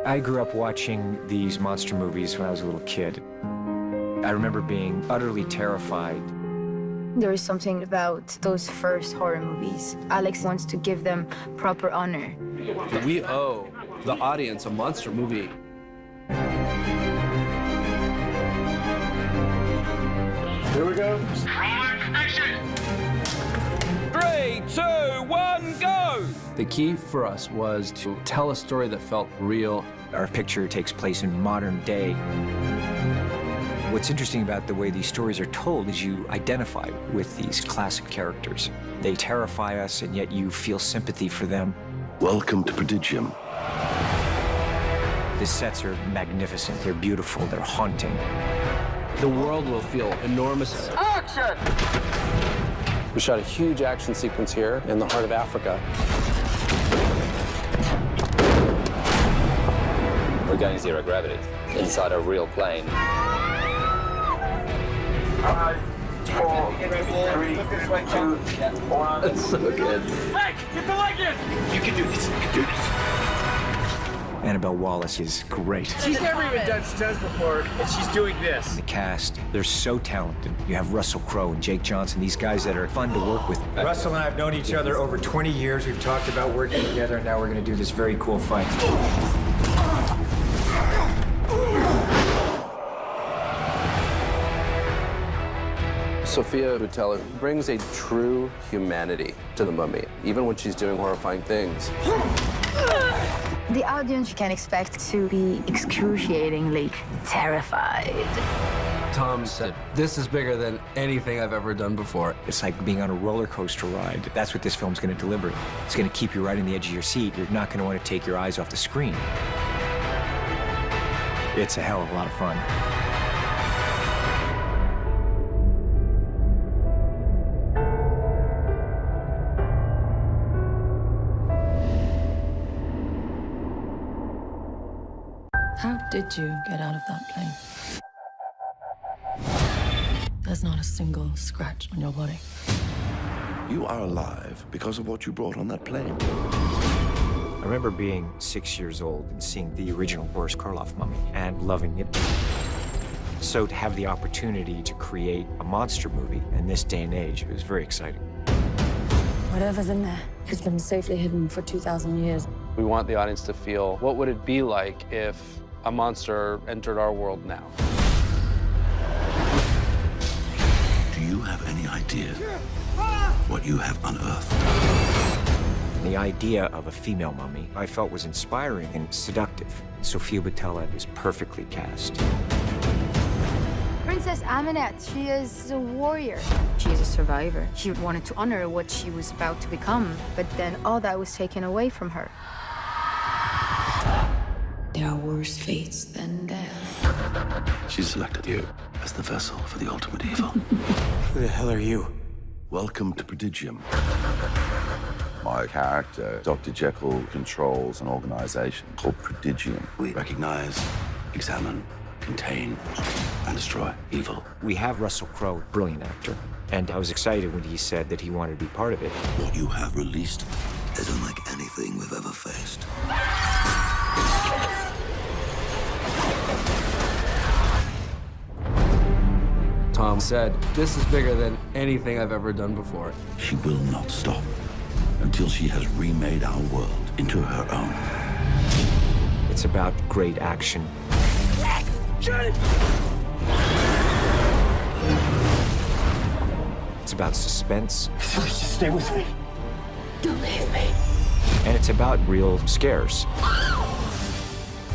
I grew up watching these monster movies when I was a little kid. I remember being utterly terrified. There is something about those first horror movies. Alex wants to give them proper honor. We owe the audience a monster movie. Here we go. Action! 3, 2, 1, go! The key for us was to tell a story that felt real. Our picture takes place in modern day. What's interesting about the way these stories are told is you identify with these classic characters. They terrify us, and yet you feel sympathy for them. Welcome to Prodigium. The sets are magnificent. They're beautiful. They're haunting. The world will feel enormous. Action! We shot a huge action sequence here in the heart of Africa. We're going zero gravity inside a real plane. 5, 4, 3, 2, 1. That's so good. Hey, get the leg in! You can do this. You can do this. Annabelle Wallis is great. She's never even done stunts before, and she's doing this. The cast, they're so talented. You have Russell Crowe and Jake Johnson, these guys that are fun to work with. Russell and I have known each other over 20 years. We've talked about working together, and now we're going to do this very cool fight. Sofia Boutella brings a true humanity to the mummy, even when she's doing horrifying things. The audience can expect to be excruciatingly terrified. Tom said, "This is bigger than anything I've ever done before." It's like being on a roller coaster ride. That's what this film's going to deliver. It's going to keep you right on the edge of your seat. You're not going to want to take your eyes off the screen. It's a hell of a lot of fun. How did you get out of that plane? There's not a single scratch on your body. You are alive because of what you brought on that plane. I remember being 6 years old and seeing the original Boris Karloff mummy and loving it. So to have the opportunity to create a monster movie in this day and age, it was very exciting. Whatever's in there has been safely hidden for 2,000 years. We want the audience to feel, what would it be like if a monster entered our world now? Do you have any idea what you have unearthed? The idea of a female mummy I felt was inspiring and seductive. Sofia Boutella is perfectly cast. Princess Amenet, she is a warrior. She is a survivor. She wanted to honor what she was about to become, but then all that was taken away from her. There are worse fates than death. She selected you as the vessel for the ultimate evil. Who the hell are you? Welcome to Prodigium. My character, Dr. Jekyll, controls an organization called Prodigium. We recognize, examine, contain, and destroy evil. We have Russell Crowe, brilliant actor, and I was excited when he said that he wanted to be part of it. What you have released is unlike anything we've ever faced. Tom said, "This is bigger than anything I've ever done before." She will not stop until she has remade our world into her own. It's about great action. It's about suspense. Just stay with me. Don't leave me. And it's about real scares.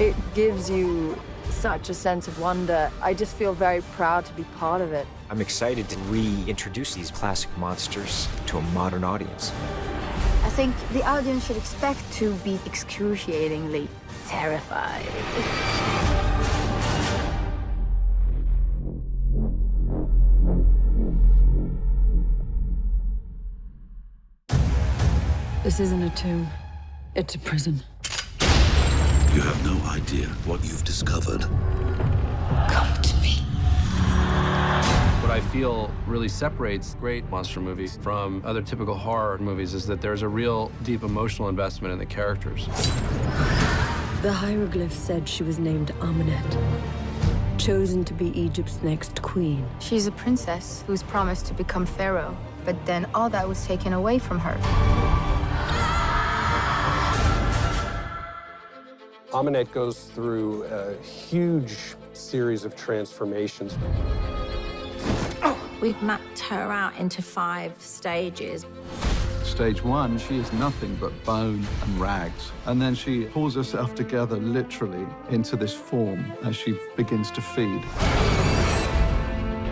It gives you such a sense of wonder. I just feel very proud to be part of it. I'm excited to reintroduce these classic monsters to a modern audience. I think the audience should expect to be excruciatingly terrified. This isn't a tomb. It's a prison. You have no idea what you've discovered. Come to me. What I feel really separates great monster movies from other typical horror movies is that there's a real deep emotional investment in the characters. The hieroglyph said she was named Amenet, chosen to be Egypt's next queen. She's a princess who's promised to become pharaoh, but then all that was taken away from her. Amenet goes through a huge series of transformations. We've mapped her out into 5 stages. Stage 1, she is nothing but bone and rags. And then she pulls herself together literally into this form as she begins to feed.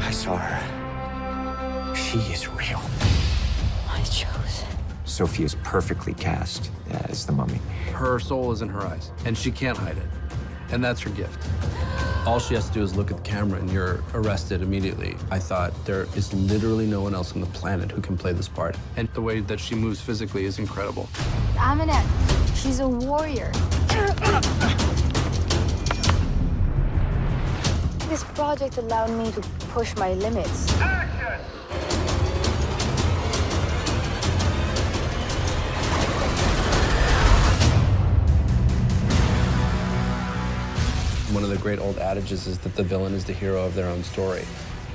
I saw her. She is real. I chose. Sophia's perfectly cast as the mummy. Her soul is in her eyes, and she can't hide it. And that's her gift. All she has to do is look at the camera and you're arrested immediately. I thought there is literally no one else on the planet who can play this part. And the way that she moves physically is incredible. Amenet, she's a warrior. This project allowed me to push my limits. Action! One of the great old adages is that the villain is the hero of their own story.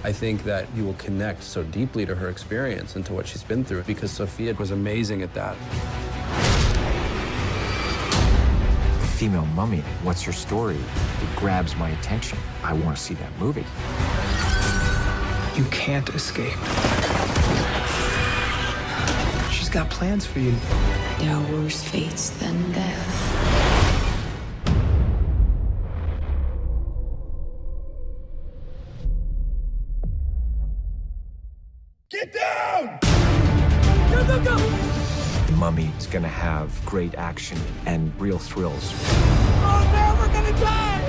I think that you will connect so deeply to her experience and to what she's been through because Sophia was amazing at that. The female mummy, what's her story? It grabs my attention. I want to see that movie. You can't escape. She's got plans for you. There are worse fates than death. Get down! Go, go, go! The mummy is going to have great action and real thrills. Oh no, we're gonna die!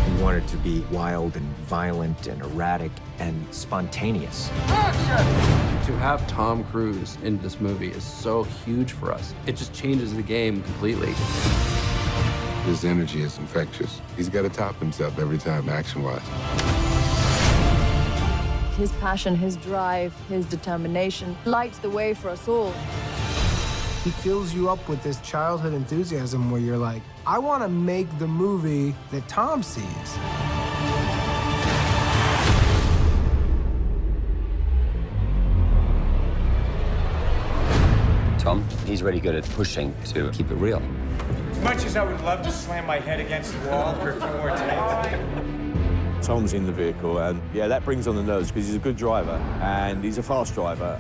We want it to be wild and violent and erratic and spontaneous. Action! To have Tom Cruise in this movie is so huge for us. It just changes the game completely. His energy is infectious. He's got to top himself every time, action-wise. His passion, his drive, his determination lights the way for us all. He fills you up with this childhood enthusiasm where you're like, I want to make the movie that Tom sees. Tom, he's really good at pushing to keep it real. As much as I would love to slam my head against the wall for a few more takes. Tom's in the vehicle, and yeah, that brings on the nerves because he's a good driver and he's a fast driver.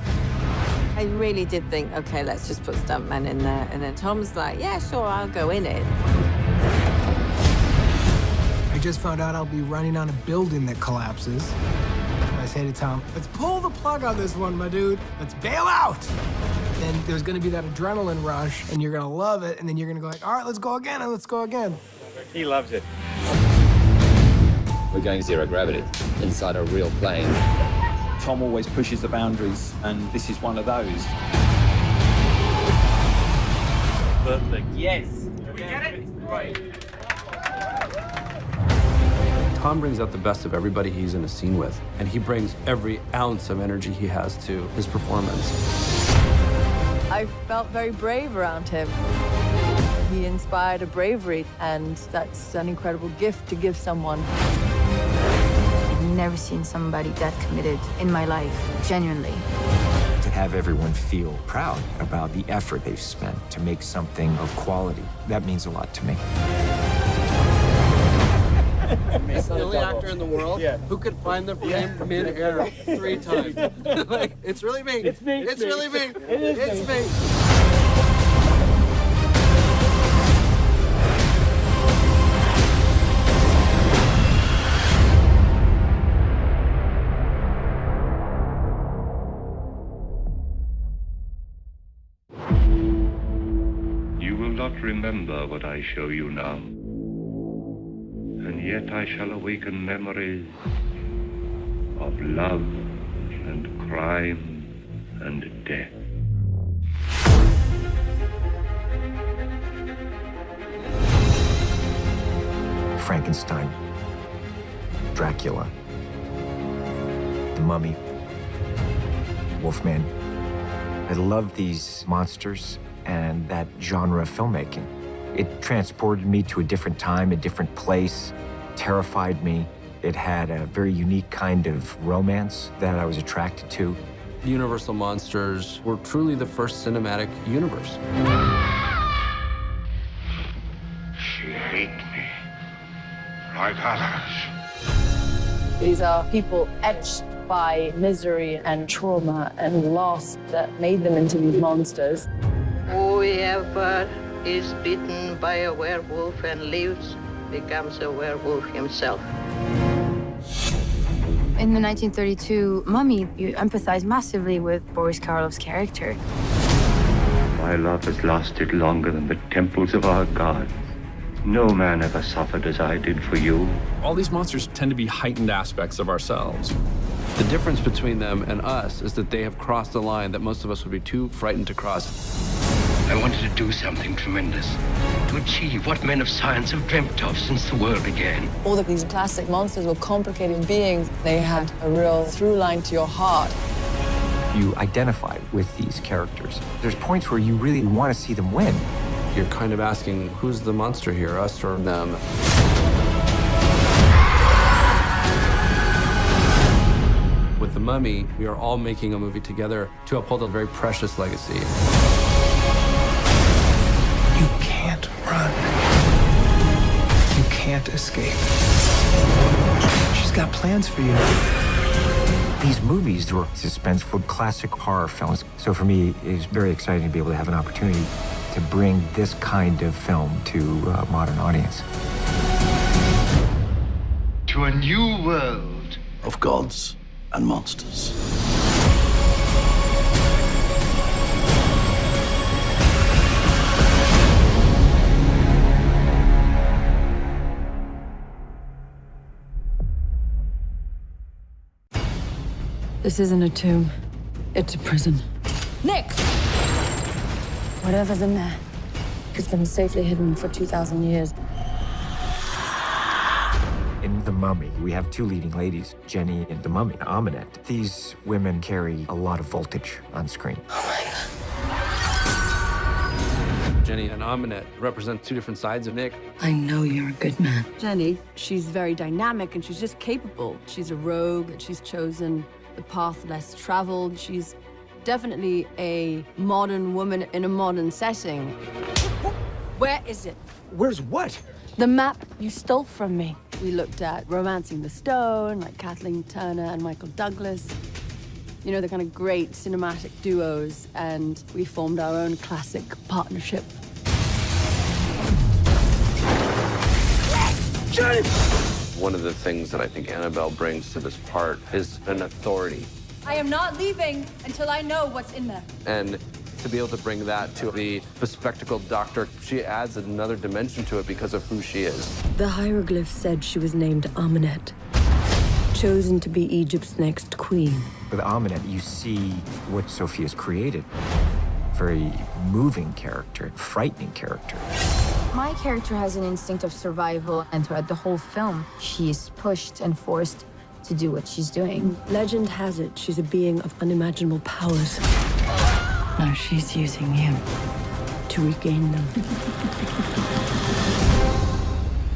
I really did think, okay, let's just put stuntmen in there. And then Tom's like, yeah, sure, I'll go in it. I just found out I'll be running on a building that collapses. I say to Tom, let's pull the plug on this one, my dude. Let's bail out. And there's gonna be that adrenaline rush, and you're gonna love it, and then you're gonna go like, all right, let's go again, and let's go again. He loves it. We're going zero gravity inside a real plane. Tom always pushes the boundaries, and this is one of those. Perfect. Yes. Did we get it? Right. Tom brings out the best of everybody he's in a scene with, and he brings every ounce of energy he has to his performance. I felt very brave around him. He inspired a bravery, and that's an incredible gift to give someone. I've never seen somebody that committed in my life, genuinely. To have everyone feel proud about the effort they've spent to make something of quality, that means a lot to me. He's the only actor in the world who could find the frame mid-air 3 times. Like, it's really me. It's me. It's really me. It's me. You will not remember what I show you now. And yet I shall awaken memories of love and crime and death. Frankenstein, Dracula, the Mummy, Wolfman. I love these monsters and that genre of filmmaking. It transported me to a different time, a different place, terrified me. It had a very unique kind of romance that I was attracted to. Universal Monsters were truly the first cinematic universe. She hate me like others. These are people etched by misery and trauma and loss that made them into these monsters. Whoever is bitten by a werewolf and lives becomes a werewolf himself. In the 1932 Mummy, you empathize massively with Boris Karloff's character. My love has lasted longer than the temples of our gods. No man ever suffered as I did for you. All these monsters tend to be heightened aspects of ourselves. The difference between them and us is that they have crossed the line that most of us would be too frightened to cross. I wanted to do something tremendous, to achieve what men of science have dreamt of since the world began. All of these classic monsters were complicated beings. They had a real through line to your heart. You identify with these characters. There's points where you really want to see them win. You're kind of asking, who's the monster here, us or them? With The Mummy, we are all making a movie together to uphold a very precious legacy. You can't run. You can't escape. She's got plans for you. These movies were suspenseful, classic horror films. So for me, it's very exciting to be able to have an opportunity to bring this kind of film to a modern audience. To a new world of gods and monsters. This isn't a tomb. It's a prison. Nick! Whatever's in there has been safely hidden for 2,000 years. In The Mummy, we have two leading ladies, Jenny and the Mummy, Amunet. These women carry a lot of voltage on screen. Jenny and Amunet represent two different sides of Nick. I know you're a good man. Jenny, she's very dynamic and she's just capable. She's a rogue and she's chosen the path less traveled. She's definitely a modern woman in a modern setting. Where is it? Where's what? The map you stole from me. We looked at Romancing the Stone, like Kathleen Turner and Michael Douglas. You know, the kind of great cinematic duos, and we formed our own classic partnership. Jenny! One of the things that I think Annabelle brings to this part is an authority. I am not leaving until I know what's in there. And to be able to bring that to the bespectacled doctor, she adds another dimension to it because of who she is. The hieroglyph said she was named Amenet, chosen to be Egypt's next queen. With Amunet, you see what Sophia's created. Very moving character, frightening character. My character has an instinct of survival, and throughout the whole film, she is pushed and forced to do what she's doing. Legend has it she's a being of unimaginable powers. Now she's using you to regain them.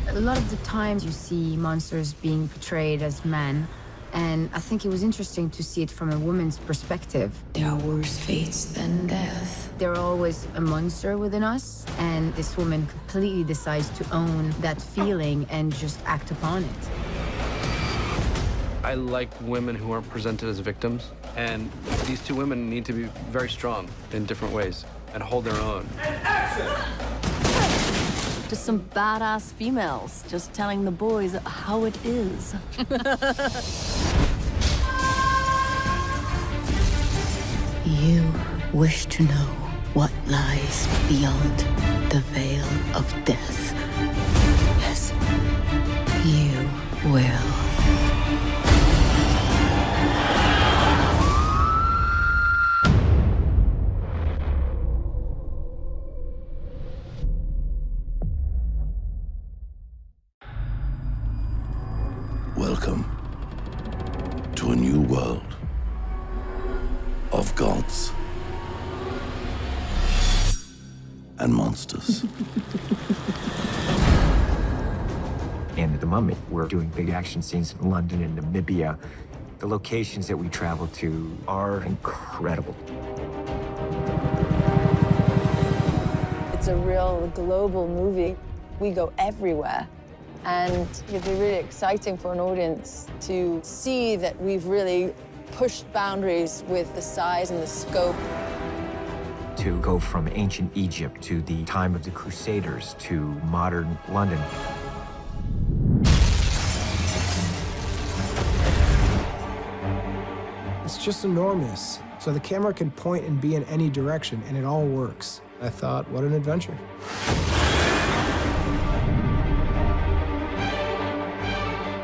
A lot of the times you see monsters being portrayed as men, and I think it was interesting to see it from a woman's perspective. There are worse fates than death. There are always a monster within us, and this woman completely decides to own that feeling and just act upon it. I like women who aren't presented as victims, and these two women need to be very strong in different ways and hold their own. Just some badass females, just telling the boys how it is. You wish to know what lies beyond the veil of death. Yes, you will. Welcome to a new world of gods and monsters. In The Mummy, we're doing big action scenes in London and Namibia. The locations that we travel to are incredible. It's a real global movie. We go everywhere. And it'd be really exciting for an audience to see that we've really pushed boundaries with the size and the scope. To go from ancient Egypt to the time of the Crusaders to modern London. It's just enormous. So the camera can point and be in any direction, and it all works. I thought, what an adventure.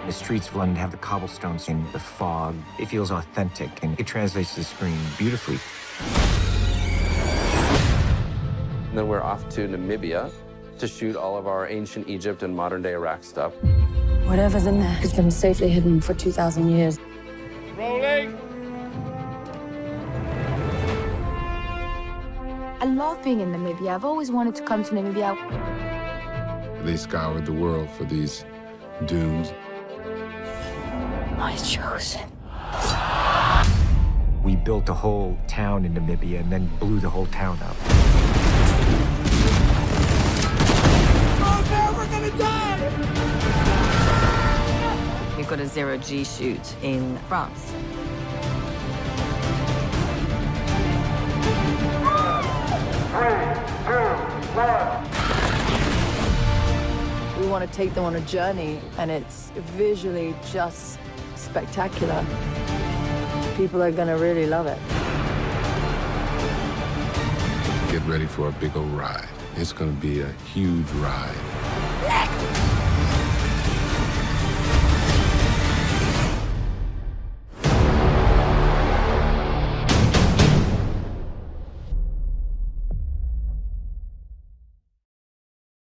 The streets of London have the cobblestones and the fog. It feels authentic, and it translates to the screen beautifully. And then we're off to Namibia to shoot all of our ancient Egypt and modern-day Iraq stuff. Whatever's in there has been safely hidden for 2,000 years. Rolling! I love being in Namibia. I've always wanted to come to Namibia. They scoured the world for these dunes. My chosen. We built a whole town in Namibia and then blew the whole town up. Oh no, we're gonna die! We've got a zero-G shoot in France. We want to take them on a journey, and it's visually just spectacular. People are going to really love it. Get ready for a big old ride. It's going to be a huge ride.